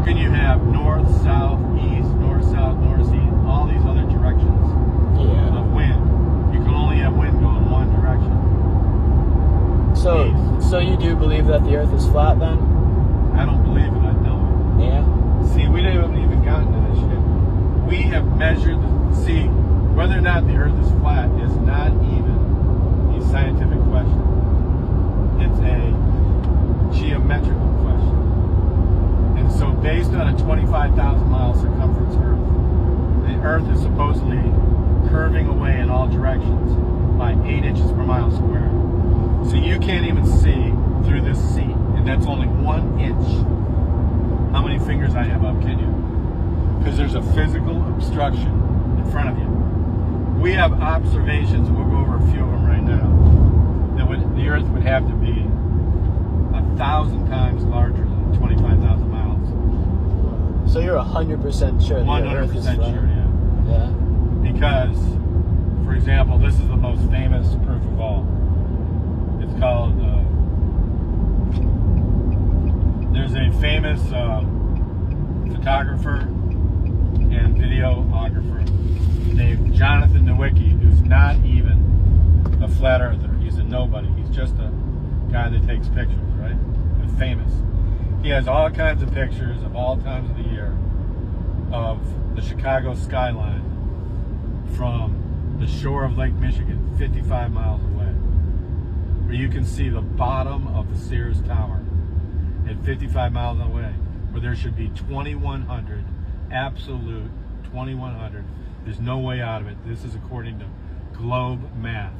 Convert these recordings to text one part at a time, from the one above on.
can you have north, south, east, north, south, north, east, all these other directions of wind? You can only have wind going one direction. So you do believe that the Earth is flat then? I don't believe it, I know it. Yeah. See, we haven't even gotten to this yet. We have measured, whether or not the Earth is flat is not even a scientific question. It's a geometrical question. And so based on a 25,000 mile circumference Earth, the Earth is supposedly curving away in all directions by 8 inches per mile square. So you can't even see through this seat, and that's only 1 inch. How many fingers I have up, can you? Because there's a physical obstruction in front of you. We have observations, we'll go over a few of them right now, that the Earth would have to be 1,000 times larger than 25,000 miles. So you're 100% sure the Earth is flat? 100% sure, yeah. Because, for example, this is the most famous proof of all. It's called, there's a famous photographer and videographer named Jonathan Nowicki, who's not even a flat earther. He's a nobody. He's just a guy that takes pictures, right? But famous. He has all kinds of pictures of all times of the year of the Chicago skyline from the shore of Lake Michigan, 55 miles away, where you can see the bottom of the Sears Tower at 55 miles away, where there should be 2,100, absolute 2,100. There's no way out of it. This is according to globe math.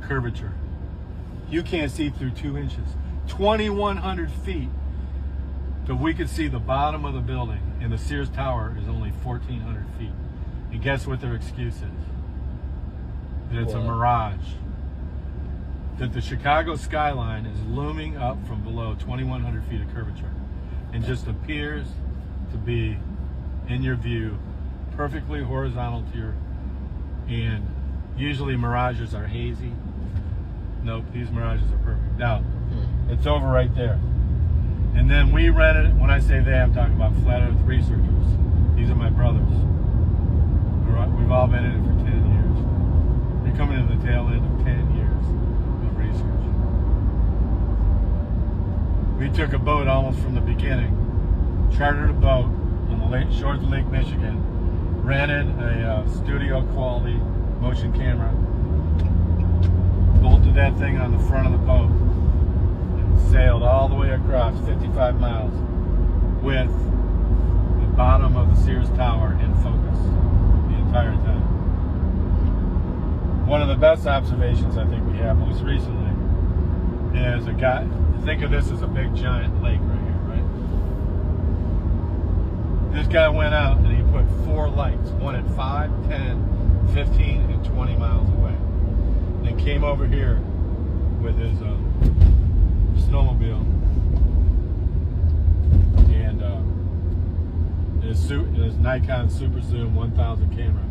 Curvature. You can't see through 2 inches. 2,100 feet. But we could see the bottom of the building, and the Sears Tower is only 1,400 feet. And guess what their excuse is? That it's a mirage. That the Chicago skyline is looming up from below 2,100 feet of curvature and just appears to be in your view perfectly horizontal to your, and usually mirages are hazy. Nope, these mirages are perfect. Now, it's over right there. And then we rented it. When I say they, I'm talking about flat earth researchers. These are my brothers. We've all been in it for 10 years. They're coming in the tail end of 10 years of research. We took a boat almost from the beginning, chartered a boat on the shores of Lake Michigan, rented a studio quality motion camera, bolted that thing on the front of the boat, and sailed all the way across 55 miles with the bottom of the Sears Tower in focus the entire time. One of the best observations I think we have most recently is a guy, think of this as a big giant lake right here, right? This guy went out and he put 4 lights, one at 5, 10, 15, and 20 miles away. Then came over here with his snowmobile and his Nikon Super Zoom 1000 camera.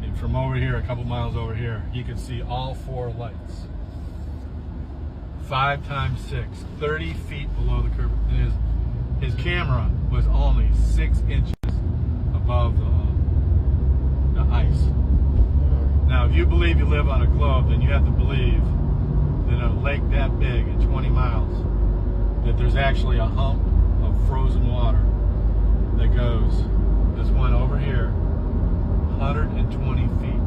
And from over here, a couple miles over here, he could see all 4 lights. 5 times 6, 30 feet below the curve. His camera was only 6 inches above the ice. Now, if you believe you live on a globe, then you have to believe that a lake that big at 20 miles, that there's actually a hump of frozen water that goes, this one over here, 120 feet.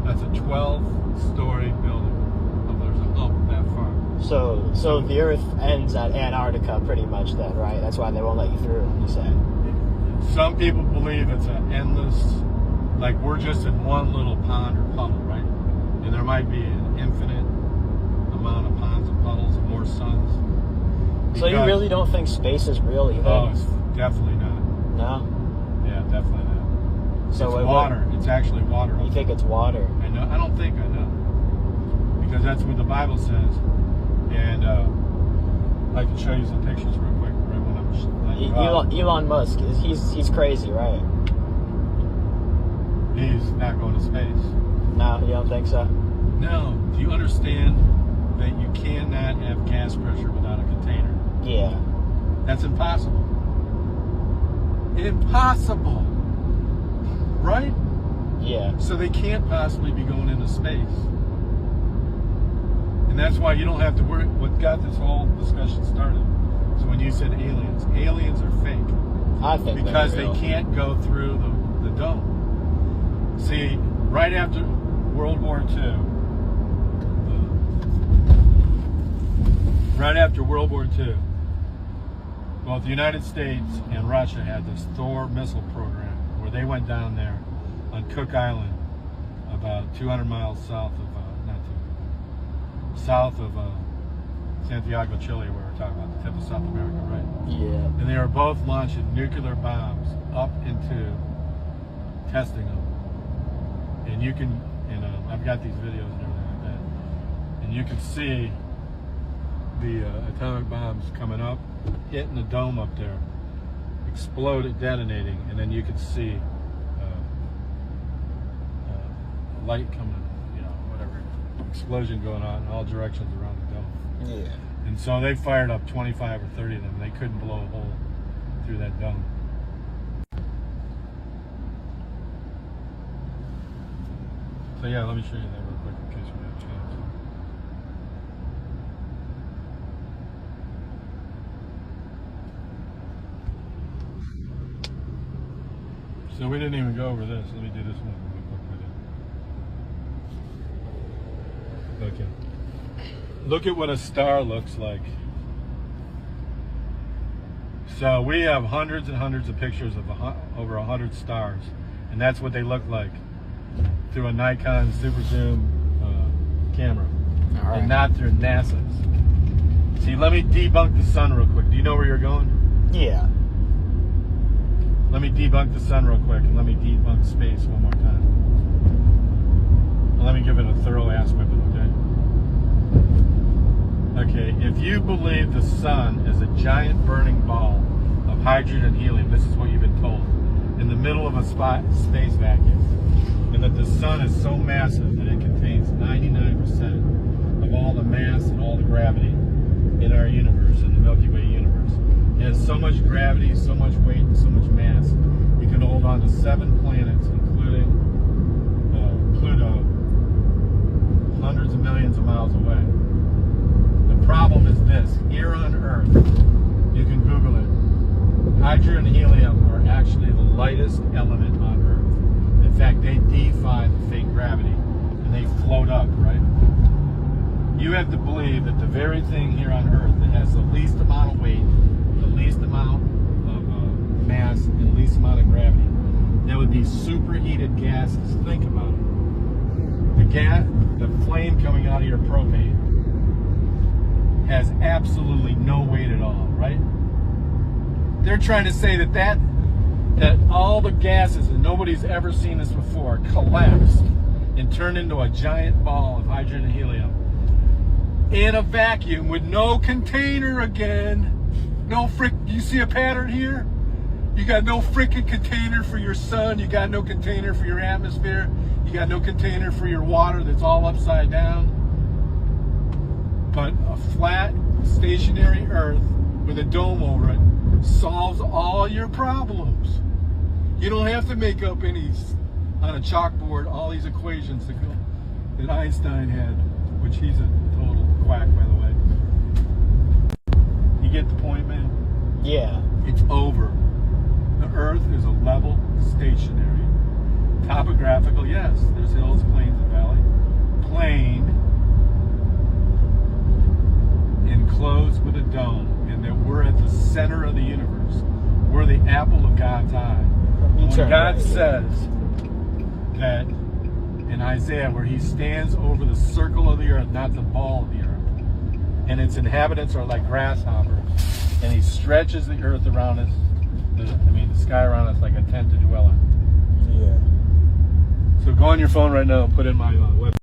That's a 12-story building. There's a hump that far. So the Earth ends at Antarctica pretty much then, right? That's why they won't let you through, you said. Some people believe it's an endless, like we're just in one little pond or puddle, right? And there might be an infinite amount of ponds and puddles and more suns. So you really don't think space is real either? Oh, it's definitely not. No? Yeah, definitely not. So it's water. It's actually water. You think it's water? I know. I don't think I know. Because that's what the Bible says. And I can show you some pictures real quick, right when I'm Elon Musk, he's crazy, right? He's not going to space. No, you don't think so? No. Do you understand that you cannot have gas pressure without a container? Yeah. That's impossible. Impossible. Right? Yeah. So they can't possibly be going into space. And that's why you don't have to worry. What got this whole discussion started is when you said aliens. Aliens are fake. I think because they're they real. can't go through the dome. See, right after World War II, both the United States and Russia had this Thor missile program where they went down there on Cook Island, about 200 miles south of Santiago, Chile, where we're talking about the tip of South America, right? Yeah. And they were both launching nuclear bombs up into testing them. And you can, I've got these videos and everything like that. And you can see the atomic bombs coming up, hitting the dome up there, exploding, detonating, and then you can see light coming, whatever, explosion going on in all directions around the dome. Yeah. And so they fired up 25 or 30 of them. They couldn't blow a hole through that dome. So yeah, let me show you that real quick in case we have a chance. So we didn't even go over this. Let me do this one real quick with you. Okay. Look at what a star looks like. So we have hundreds and hundreds of pictures of over 100 stars, and that's what they look like through a Nikon super zoom camera, and not through NASA's. See, let me debunk the sun real quick. Do you know where you're going? Yeah. Let me debunk the sun real quick, and let me debunk space one more time. Let me give it a thorough ass whipping, okay? Okay, if you believe the sun is a giant burning ball of hydrogen and helium, this is what you've been told, in the middle of a space vacuum, and that the sun is so massive that it contains 99% of all the mass and all the gravity in our universe, in the Milky Way universe. It has so much gravity, so much weight, and so much mass. You can hold on to 7 planets, including Pluto, hundreds of millions of miles away. The problem is this: here on Earth, you can Google it, hydrogen and helium are actually the lightest element on Earth. In fact, they defy the fake gravity, and they float up, right? You have to believe that the very thing here on Earth that has the least amount of weight, the least amount of mass, and the least amount of gravity, that would be superheated gases. Think about it. The flame coming out of your propane has absolutely no weight at all, right? They're trying to say that all the gases, and nobody's ever seen this before, collapsed and turned into a giant ball of hydrogen and helium in a vacuum with no container again. You see a pattern here? You got no freaking container for your sun. You got no container for your atmosphere. You got no container for your water that's all upside down. But a flat, stationary Earth with a dome over it solves all your problems. You don't have to make up on a chalkboard all these equations that Einstein had, which he's a total quack, by the way. You get the point, man? Yeah. It's over. The Earth is a level, stationary, topographical, yes, there's hills, plains, and valley. Plain, enclosed with a dome, and that we're at the center of the universe. We're the apple of God's eye. When God says that in Isaiah, where he stands over the circle of the earth, not the ball of the earth, and its inhabitants are like grasshoppers, and he stretches the earth around us, the sky around us like a tent to dwell in. Yeah. So go on your phone right now and put in my website.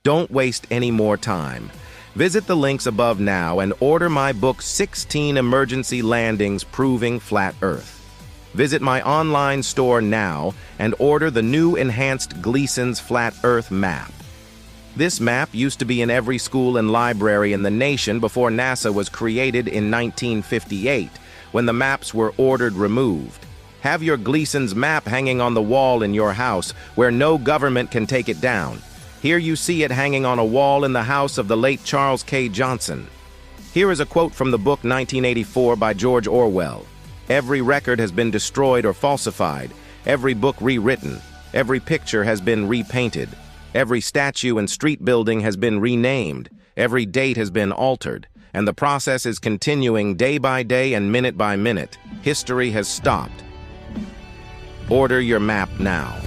Don't waste any more time. Visit the links above now and order my book, 16 Emergency Landings Proving Flat Earth. Visit my online store now and order the new enhanced Gleason's Flat Earth map. This map used to be in every school and library in the nation before NASA was created in 1958, when the maps were ordered removed. Have your Gleason's map hanging on the wall in your house where no government can take it down. Here you see it hanging on a wall in the house of the late Charles K. Johnson. Here is a quote from the book 1984 by George Orwell. Every record has been destroyed or falsified, every book rewritten, every picture has been repainted, every statue and street building has been renamed, every date has been altered, and the process is continuing day by day and minute by minute. History has stopped. Order your map now.